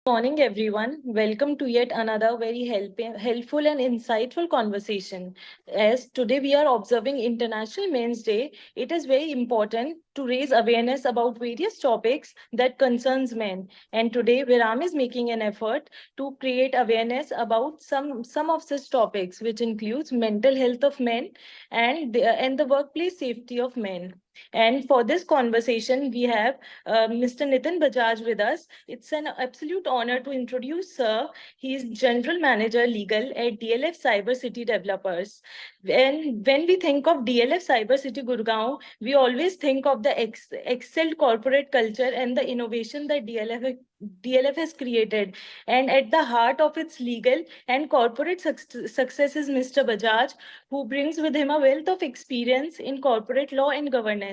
Morning, everyone. Welcome to yet another very helpful and insightful conversation. As today we are observing International Men's Day, it is very important to raise awareness about various topics that concerns men. And today, Viram is making an effort to create awareness about some of such topics, which includes mental health of men and the workplace safety of men. And for this conversation, we have Mr. Nitin Bajaj with us. It's an absolute honor to introduce Sir. He is General Manager Legal at DLF Cyber City Developers. When we think of DLF Cyber City Gurgaon, we always think of the excelled corporate culture and the innovation that DLF has created. And at the heart of its legal and corporate success is Mr. Bajaj, who brings with him a wealth of experience in corporate law and governance.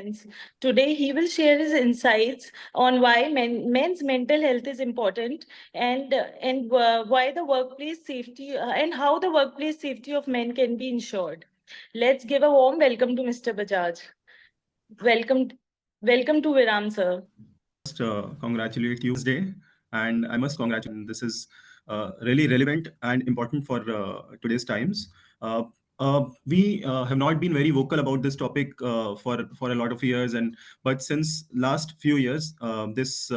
Today, he will share his insights on why men's mental health is important and why the workplace safety and how the workplace safety of men can be ensured. Let's give a warm welcome to Mr. Bajaj. Welcome, welcome to Viram, sir. Congratulate you day, and I must congratulate. This is really relevant and important for today's times. Uh, we have not been very vocal about this topic for a lot of years, and but since last few years, this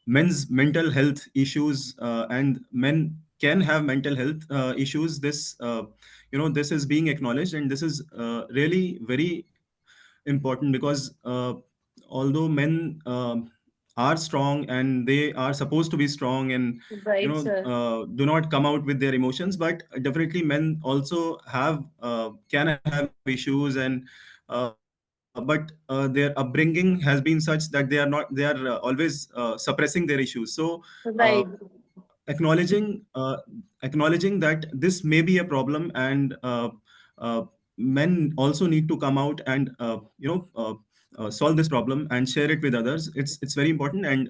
men's mental health issues and men can have mental health issues. This is being acknowledged, and this is really very important because although men are strong and they are supposed to be strong and Right, sir. do not come out with their emotions, but definitely men also have can have issues, and but their upbringing has been such that they are always suppressing their issues. So uh, Right. acknowledging acknowledging that this may be a problem, and uh, men also need to come out and solve this problem and share it with others. It's very important, and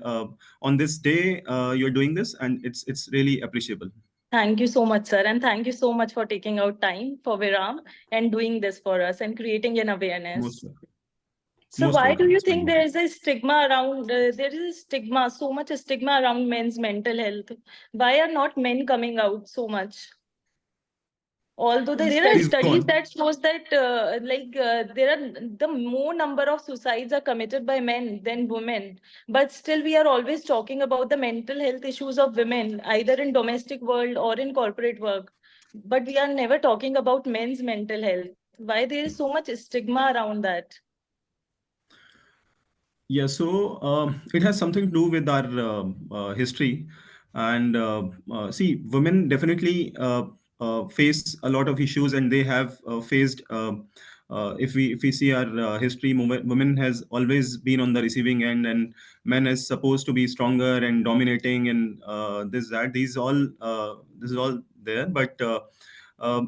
on this day you're doing this, and it's really appreciable. Thank you so much, sir. And thank you so much for taking out time for Viram and doing this for us and creating an awareness. most So Most why do welcome, you most think welcome. there is a stigma around, there is a stigma, so much stigma around men's mental health? Why are not men coming out so much? Although there are Please go studies on. that shows that there are the more number of suicides are committed by men than women, but still we are always talking about the mental health issues of women, either in domestic world or in corporate work. But we are never talking about men's mental health. Why there is so much stigma around that? Yeah, so it has something to do with our history. And see, women definitely face a lot of issues, and they have faced. If we see our history, women has always been on the receiving end, and men is supposed to be stronger and dominating, and this that these all this is all there. But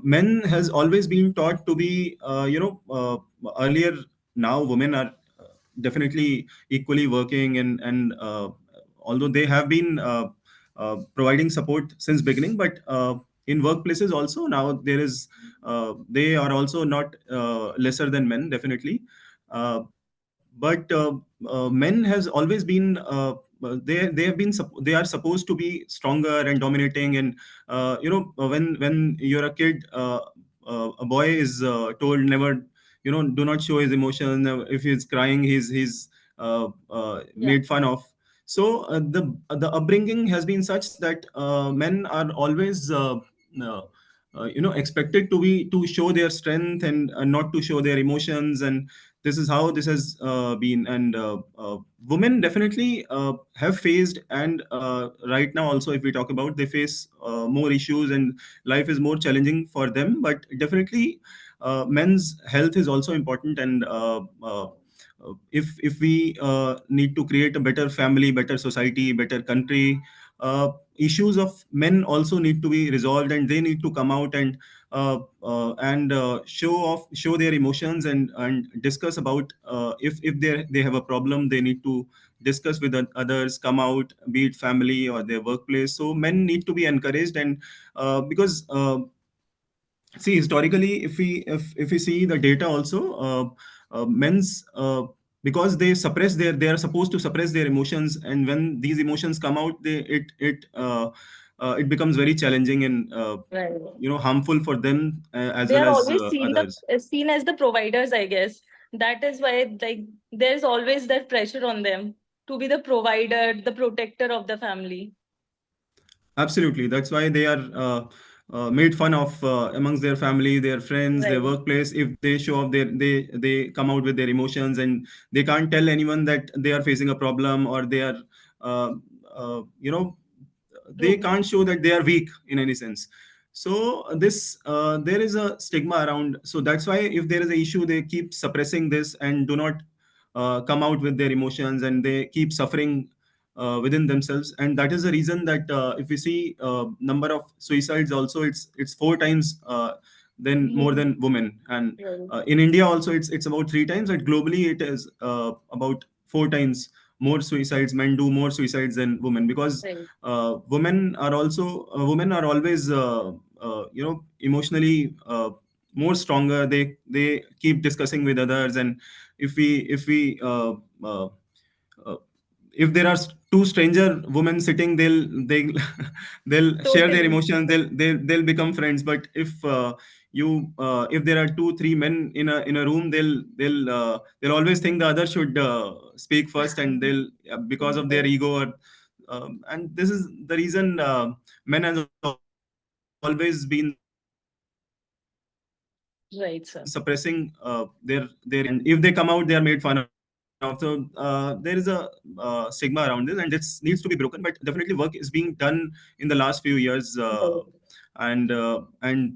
men has always been taught to be earlier. Now women are definitely equally working, and although they have been providing support since beginning, but in workplaces also now there is they are also not lesser than men, definitely. But Men has always been they have been they are supposed to be stronger and dominating, and when you're a kid, a boy is told never, do not show his emotion. If he's crying, he's Yeah. made fun of. So the upbringing has been such that men are always uh, expected to show their strength, and not to show their emotions. And this is how this has been. And women definitely have faced, and right now also, if we talk about, they face more issues, and life is more challenging for them. But definitely men's health is also important. And if we need to create a better family, better society, better country, issues of men also need to be resolved, and they need to come out and show their emotions, and discuss about, if they have a problem, they need to discuss with others, come out, be it family or their workplace. So men need to be encouraged. And because see, historically, if we see the data also, men's because they are supposed to suppress their emotions, and when these emotions come out, it becomes very challenging and Right. harmful for them as They well are as always seen the others. seen as the providers, I guess. That is why like there's always that pressure on them to be the provider, the protector of the family. Absolutely. That's why they are made fun of amongst their family, their friends, their Right. workplace. If they show up, they come out with their emotions, and they can't tell anyone that they are facing a problem, or they are, uh, you know, they True. can't show that they are weak in any sense. So this there is a stigma around. So that's why if there is a issue, they keep suppressing this and do not come out with their emotions, and they keep suffering within themselves. And that is the reason that if we see number of suicides also, it's four times than more Mhm. than women. And Right. in India also, it's about three times, but globally it is about four times more suicides. Men do more suicides than women, because Right. women are always emotionally more stronger. They keep discussing with others, and if we uh, uh, if there are two stranger women sitting, they'll they'll share their Totally. emotions, they'll become friends. But if there are two three men in a room, they'll always think the other should speak first, and they'll because of their Right. ego, or and this is the reason men has always been suppressing their emotions, and Right, sir. and if they come out, they are made fun of. So there is a stigma around this, and this needs to be broken. But definitely work is being done in the last few years, Right. and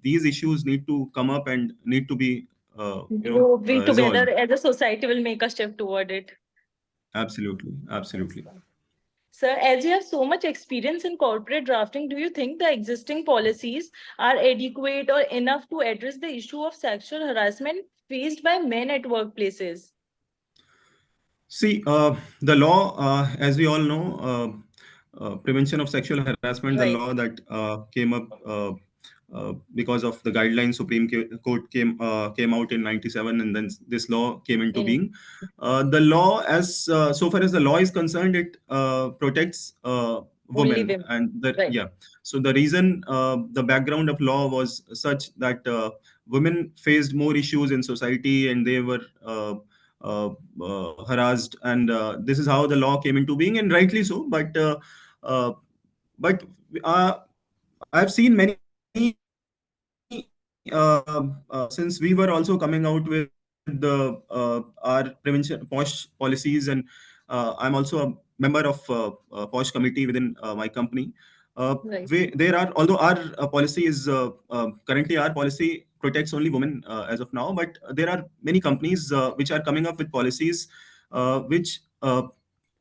these issues need to come up and need to be We resolved. together as a society will make a shift toward it. Absolutely, Yes, absolutely. sir. Sir, as you have so much experience in corporate drafting, do you think the existing policies are adequate or enough to address the issue of sexual harassment faced by men at workplaces? See, the law, as we all know, Prevention of Sexual Harassment, the Right. law that came up because of the guidelines Supreme Court came out in '97, and then this law came into In being. The law, as so far as the law is concerned, it protects only women, women. and the Right. yeah. So the reason, the background of law was such that women faced more issues in society, and they were uh, harassed, and this is how the law came into being, and rightly so. Uh, but uh, I've seen many since we were also coming out with our prevention POSH policies, and I'm also a member of POSH committee within my company. Right. There are, although our policy is currently our policy protects only women as of now, but there are many companies which are coming up with policies uh, which uh,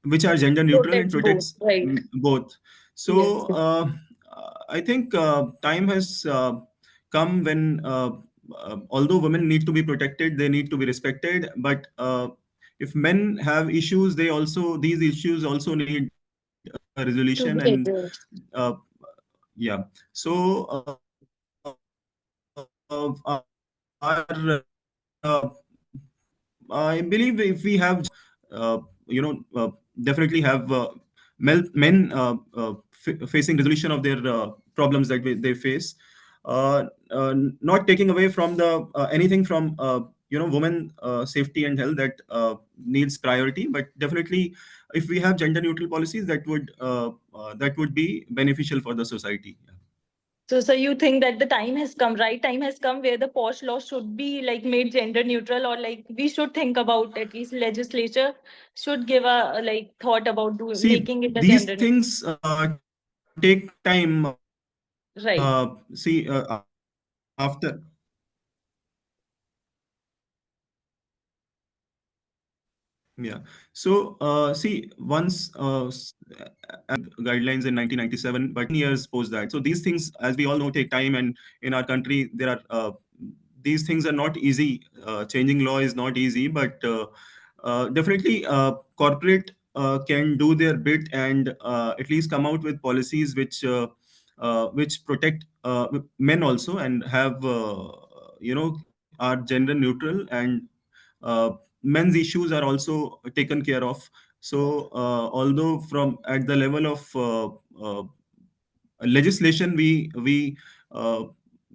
which are gender neutral and Protects both. protects Right. both. Yes. So I think time has come when, although women need to be protected, they need to be respected. But if men have issues, they also these issues also need a resolution. And To be uh, addressed. yeah, so our I believe if we have definitely have men facing resolution of their problems that they face, not taking away from the anything from women safety and health that needs priority, but definitely if we have gender neutral policies, that would be beneficial for the society. So you think that the time has come, right? Time has come where the posh law should be like made gender neutral, or like we should think about at least legislature should give a like thought about See, making it a these gender neutral. things take time. See, Right. after Yeah. So, see, once guidelines in 1997, but 10 years post that. So these things, as we all know, take time, and in our country, there are these things are not easy. Changing law is not easy, but definitely corporate can do their bit, and at least come out with policies which protect men also, and have are gender neutral, and uh, men's issues are also taken care of. So although from at the level of legislation, uh,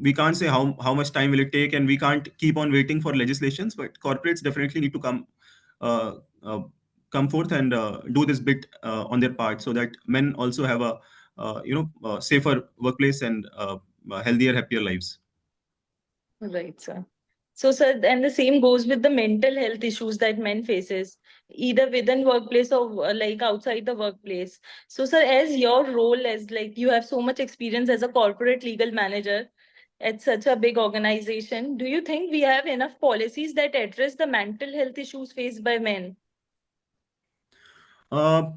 we can't say how much time will it take, and we can't keep on waiting for legislations, but corporates definitely need to uh, uh, come forth and do this bit on their part, so that men also have a safer workplace and healthier, happier lives. Right, sir. So, sir, and the same goes with the mental health issues that men faces, either within workplace or like outside the workplace. So, sir, as your role as like you have so much experience as a corporate legal manager at such a big organization, do you think we have enough policies that address the mental health issues faced by men? Uh,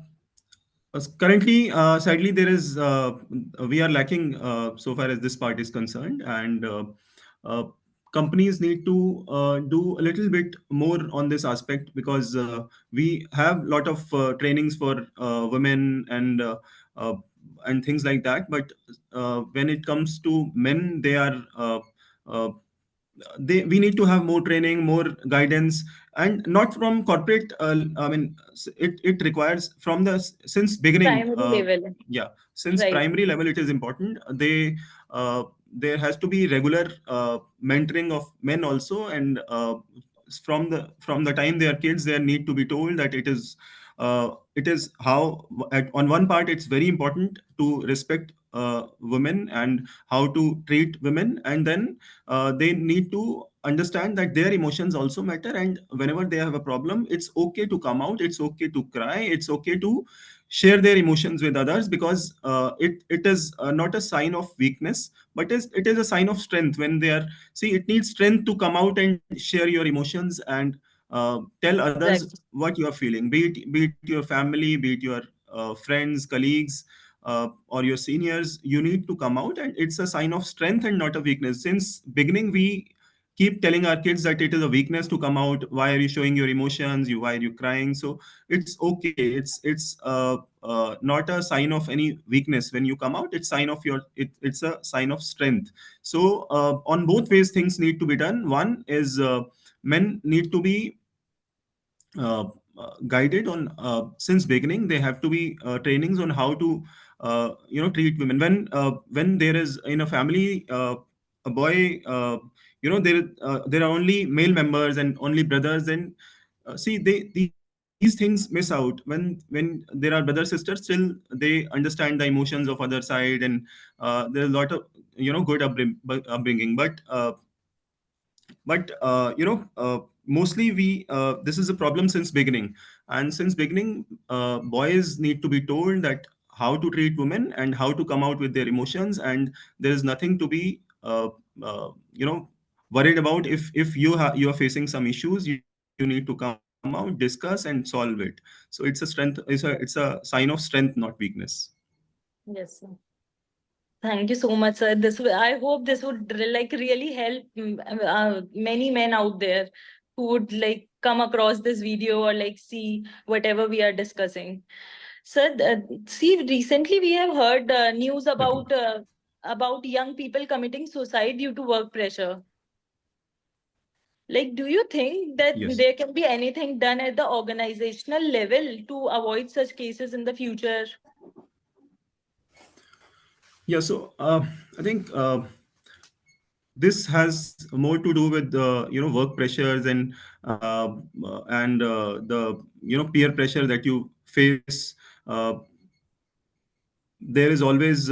Currently, sadly, there is we are lacking so far as this part is concerned, and uh, companies need to do a little bit more on this aspect, because we have a lot of trainings for women uh, and things like that. But when it comes to men, they are uh, we need to have more training, more guidance, and not from corporate. I mean, it requires from the since beginning. Primary level, Yeah, since right? primary level, it is important. Uh, there has to be regular mentoring of men also, and from the time they are kids, they need to be told that it is how on one part it's very important to respect women and how to treat women, and then they need to understand that their emotions also matter, and whenever they have a problem, it's okay to come out, it's okay to cry, it's okay to share their emotions with others, because it is not a sign of weakness, but it is a sign of strength. When they are, see, it needs strength to come out and share your emotions and tell others Exactly. what you are feeling, be it your family, be it your friends, colleagues, or your seniors. You need to come out, and it's a sign of strength and not a weakness. Since beginning, we keep telling our kids that it is a weakness to come out. Why are you showing your emotions? Why are you crying? So it's okay. It's not a sign of any weakness. When you come out, it's sign of it's a sign of strength. So on both ways, things need to be done. One is men need to be guided on, since beginning they have to be trainings on how to treat women. When there is in a family a boy, there are only male members and only brothers, and see, these things miss out. When there are brother sisters, still they understand the emotions of other side, and there's a lot of good upbringing, but mostly we this is a problem since beginning. And since beginning, boys need to be told that how to treat women and how to come out with their emotions, and there is nothing to be worried about. If you are facing some issues, you need to come out, discuss, and solve it. So it's a strength, it's a sign of strength, not weakness. Yes, sir. Thank you so much, sir. I hope this would like really help many men out there who would like come across this video or like see whatever we are discussing. Sir, see, recently we have heard news Definitely. about young people committing suicide due to work pressure. Like, do you think that Yes. there can be anything done at the organizational level to avoid such cases in the future? Yeah, so I think this has more to do with work pressures and the peer pressure that you face. uh, there is always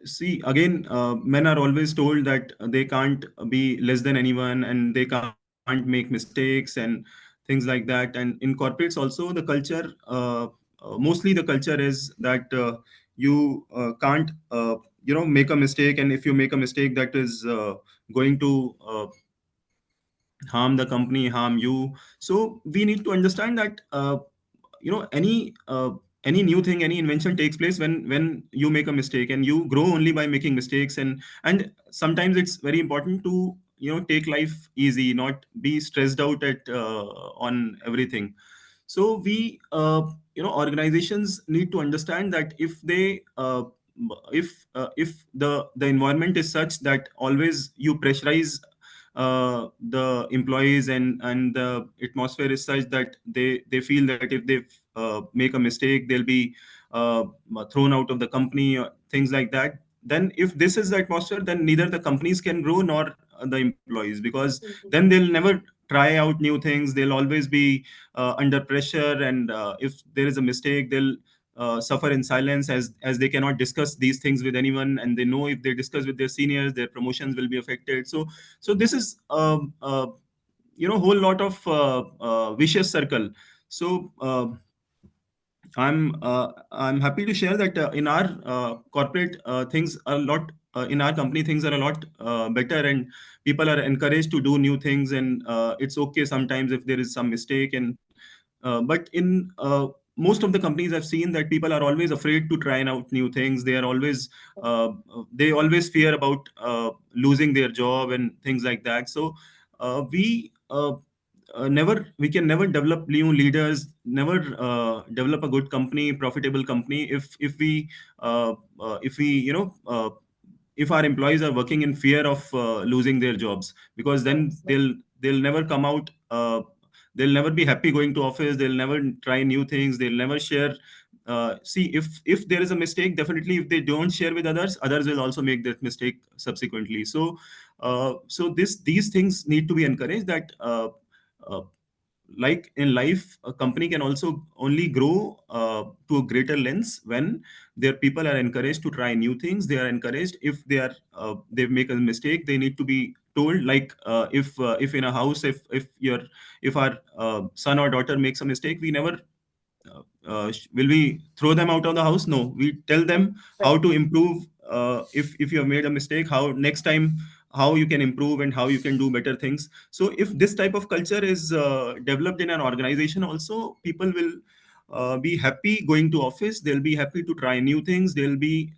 see, again, men are always told that they can't be less than anyone, and they can't make mistakes and things like that. And in corporates also, the culture, mostly the culture is that you can't make a mistake, and if you make a mistake, that is going to harm the company, harm you. So we need to understand that any new thing, any invention takes place when you make a mistake, and you grow only by making mistakes. And sometimes it's very important to take life easy, not be stressed out at on everything. So we organizations need to understand that if the environment is such that always you pressurize the employees, and the atmosphere is such that they feel that if they make a mistake, they'll be uh, thrown out of the company, or things like that. Then if this is the atmosphere, then neither the companies can grow nor the employees, because then they'll never try out new things. They'll always be under pressure, and if there is a mistake, they'll suffer in silence, as they cannot discuss these things with anyone, and they know if they discuss with their seniors, their promotions will be affected. So this is whole lot of vicious circle. So I'm happy to share that in our corporate things are a lot in our company, things are a lot better, and people are encouraged to do new things, and it's okay sometimes if there is some mistake. And but in most of the companies, I've seen that people are always afraid to try out new things. They are always they always fear about losing their job and things like that. So we never we can never develop new leaders, never develop a good company, profitable company, if we if our employees are working in fear of losing their jobs, because then Yes, they'll never come out, they'll never be happy going to office, they'll never try new things, they'll never share. See, if there is a mistake, definitely if they don't share with others, others will also make that mistake subsequently. So these things need to be encouraged, that uh, like in life, a company can also only grow to a greater lengths when their people are encouraged to try new things. They are encouraged, if they make a mistake, they need to be told. Like if in a house, if our son or daughter makes a mistake, we never will we throw them out of the house? No, we tell them how right. to improve. If you have made a mistake, how next time, how you can improve and how you can do better things. So if this type of culture is developed in an organization also, people will be happy going to office, they'll be happy to try new things, they'll be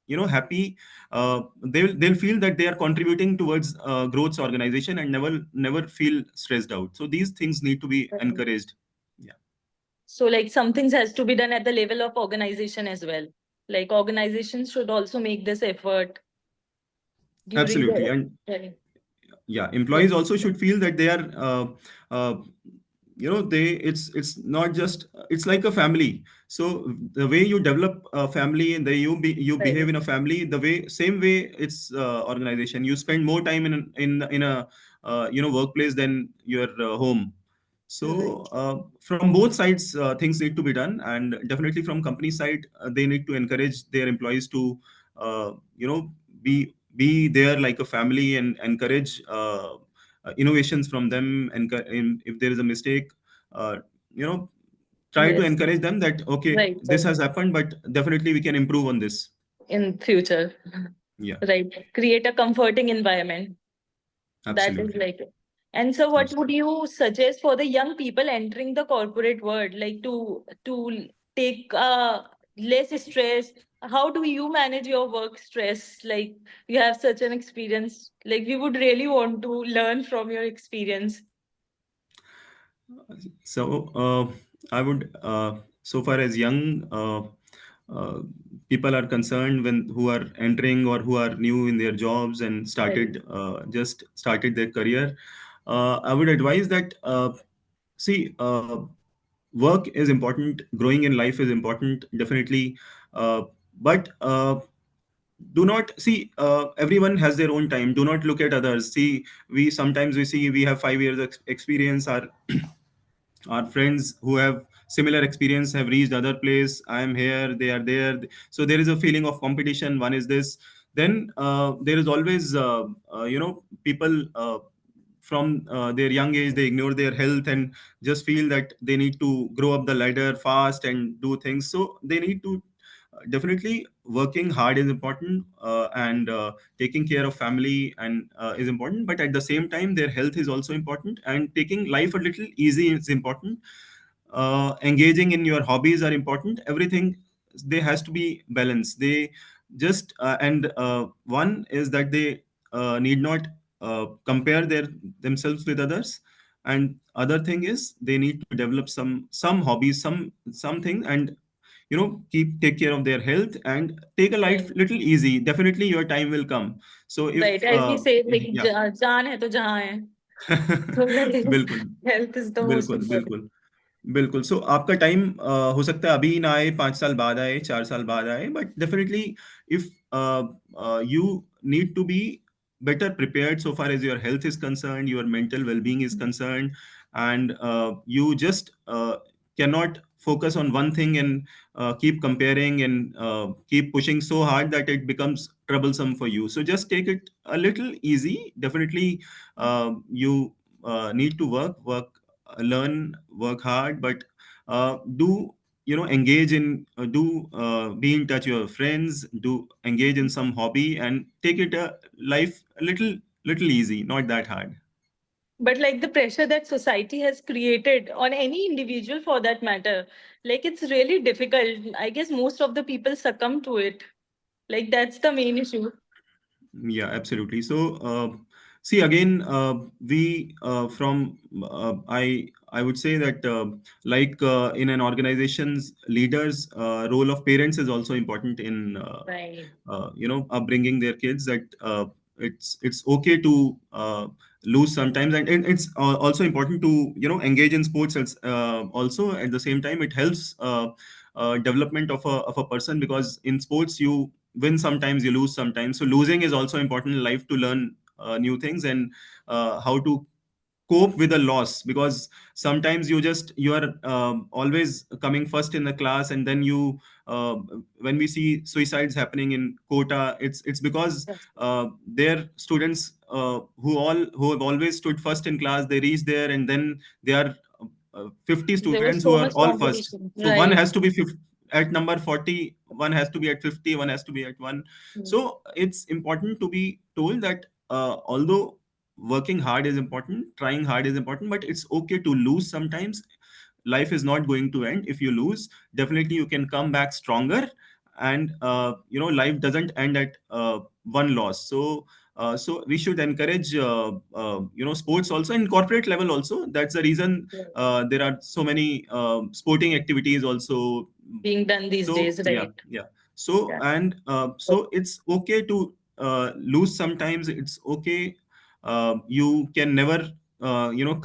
happy. They'll feel that they are contributing towards growth's organization, and never feel stressed out. So these things need to be Right. encouraged. Yeah. So, like, some things has to be done at the level of organization as well. Like, organizations should also make this effort during Absolutely. the. And Right. yeah, Yes. employees also should feel that they are uh, they it's not just, it's like a family. So the way you develop a family, and the you behave Right. in a family, the way same way it's organization. You spend more time in a workplace than your home. So Right. from both sides, things need to be done, and definitely from company side, they need to encourage their employees to be there like a family, and encourage innovations from them. And if there is a mistake, uh, you know try to Yes. encourage them that, okay, Right. this Right. has happened, but definitely we can improve on this. In future. Yeah, Right. Create a comforting environment. That is absolutely. like it. And so what would Absolutely. you suggest for the young people entering the corporate world, like to take less stress? How do you manage your work stress? Like, you have such an experience. Like, we would really want to learn from your experience. So I would, so far as young uh, people are concerned, when who are entering or who are new in their jobs and Right. just started their career, I would advise that, see, work is important, growing in life is important, definitely, but do not see, everyone has their own time. Do not look at others. See, we see we have 5 years experience. Our friends who have similar experience have reached other place, I am here, they are there. So there is a feeling of competition. One is this. Then there is always people from their young age, they ignore their health and just feel that they need to grow up the ladder fast and do things. So they need to, definitely working hard is important, and taking care of family and is important, but at the same time their health is also important, and taking life a little easy is important. Engaging in your hobbies are important. Everything, there has to be balance. They just and one is that they need not compare themselves with others, and other thing is they need to develop some hobbies, something. And keep take care of their health and take a life Right. little easy. Definitely your time will come. So Right. if As we say, like, yeah. jaan hai to jahan hai. So like, बिल्कुल, health is the most बिल्कुल, important. बिल्कुल, बिल्कुल। सो आपका time हो सकता है अभी ना आए, 5 साल बाद आए, 4 साल बाद आए, but definitely if you need to be better prepared so far as your health is concerned, your mental well-being is concerned, and you just cannot focus on one thing and keep comparing and keep pushing so hard that it becomes troublesome for you. So just take it a little easy. Definitely, you need to learn, work hard, but do engage in do be in touch with your friends, do engage in some hobby, and take it a life a little easy, not that hard. But like the pressure that society has created on any individual for that matter, like it's really difficult. I guess most of the people succumb to it. Like that's the main issue. Yeah, absolutely. So, see again, we from I would say that like in an organization's leaders, role of parents is also important in Right. upbringing their kids. That it's okay to lose sometimes, and it's also important to engage in sports. Also at the same time, it helps development of a person, because in sports you win sometimes, you lose sometimes. So losing is also important in life to learn new things, and how to cope with a loss, because sometimes you are always coming first in the class, and then you when we see suicides happening in quota, it's because Yes. their students who have always stood first in class, they reach there, and then they are 50 There students was who so are much all first. competition. So one Right. has to be 50, at number 40, one has to be at 50, one has to be at 1. Mm. So it's important to be told that although working hard is important, trying hard is important, but it's okay to lose sometimes. Life is not going to end if you lose. Definitely you can come back stronger, and life doesn't end at one loss. So so we should encourage sports also in corporate level also. That's the reason Right. there are so many sporting activities also. Being done these So days, yeah, right? yeah. So Yeah. and so it's okay to lose sometimes. It's okay. You can never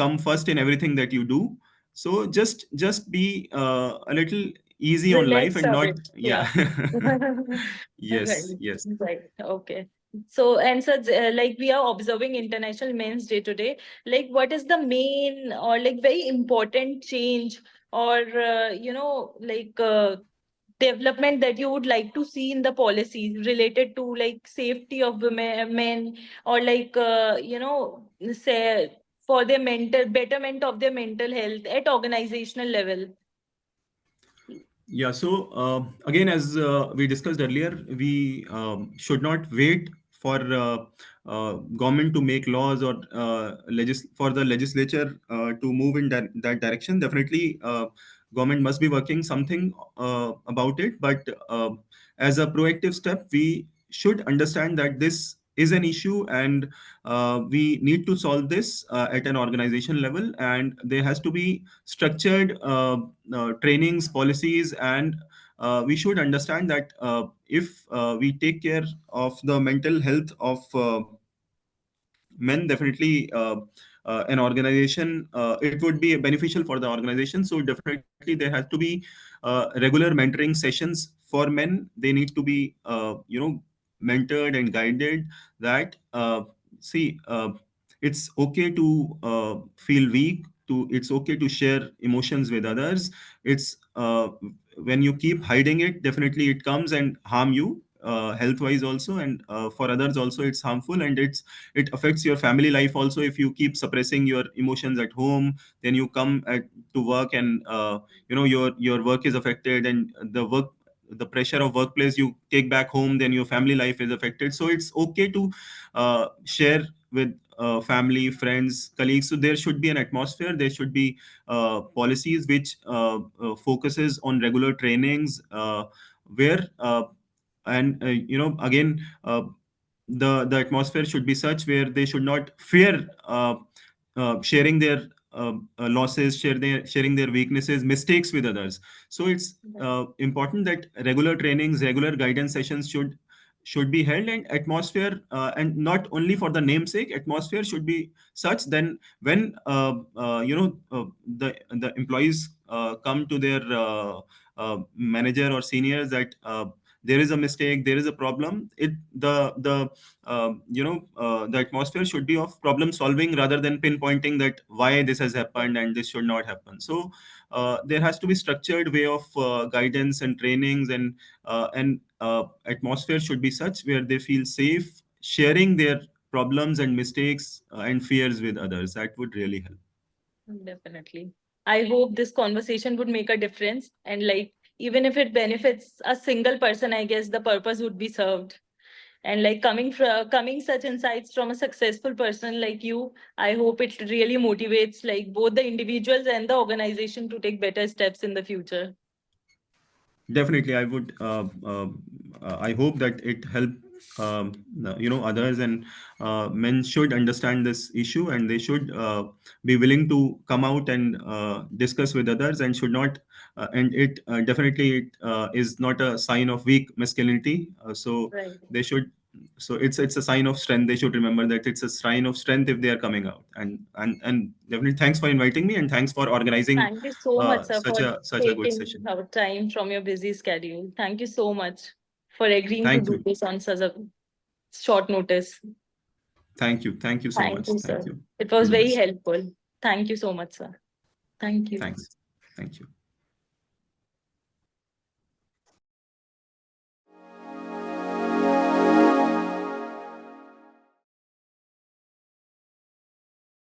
come first in everything that you do. So just be a little easy on life Relax and a not, bit. yeah. Yeah. Yes, Right. yes. Right. Okay. So, and so, like we are observing International Men's Day today, like what is the main or like very important change or, like development that you would like to see in the policies related to like safety of women, men, or like, say for their mental betterment of their mental health at organizational level? Yeah, so again, as we discussed earlier, we should not wait for government to make laws or for the legislature to move in that direction. Definitely, government must be working something about it. But as a proactive step, we should understand that this is an issue, and we need to solve this at an organization level, and there has to be structured trainings, policies, and we should understand that if we take care of the mental health of men, definitely an organization, it would be beneficial for the organization. So definitely there has to be regular mentoring sessions for men. They need to be mentored and guided, that see it's okay to feel weak, to it's okay to share emotions with others. It's when you keep hiding it, definitely it comes and harm you health wise also, and for others also it's harmful, and it affects your family life also. If you keep suppressing your emotions at home, then you come to work, and your work is affected, and the pressure of workplace you take back home, then your family life is affected. So it's okay to share with family, friends, colleagues. So there should be an atmosphere, there should be policies which focuses on regular trainings, where and again, the atmosphere should be such where they should not fear sharing their losses, sharing their weaknesses, mistakes with others. So it's Right. important that regular trainings, regular guidance sessions should be held, and atmosphere, and not only for the namesake, atmosphere should be such. Then when the employees come to their manager or seniors that there is a mistake, there is a problem, the atmosphere should be of problem solving rather than pinpointing that why this has happened and this should not happen. So there has to be structured way of guidance and trainings, and atmosphere should be such where they feel safe sharing their problems and mistakes and fears with others. That would really help. Definitely. I hope this conversation would make a difference. And like, even if it benefits a single person, I guess the purpose would be served. And like coming such insights from a successful person like you, I hope it really motivates like both the individuals and the organization to take better steps in the future. Definitely, I would. I hope that it help others, and men should understand this issue, and they should be willing to come out and discuss with others, and should not. And it definitely it is not a sign of weak masculinity. So Right. they should. So it's a sign of strength. They should remember that it's a sign of strength if they are coming out. And definitely, thanks for inviting me, and thanks for organizing Thank you so much, sir, such for a good taking session. our time from your busy schedule. Thank you so much for agreeing to Thank do you. this on such a short notice. Thank you. Thank you so Thank much. you, Thank sir. you. It was All the very best. helpful. Thank you so much, sir. Thank you. Thanks. Thank you.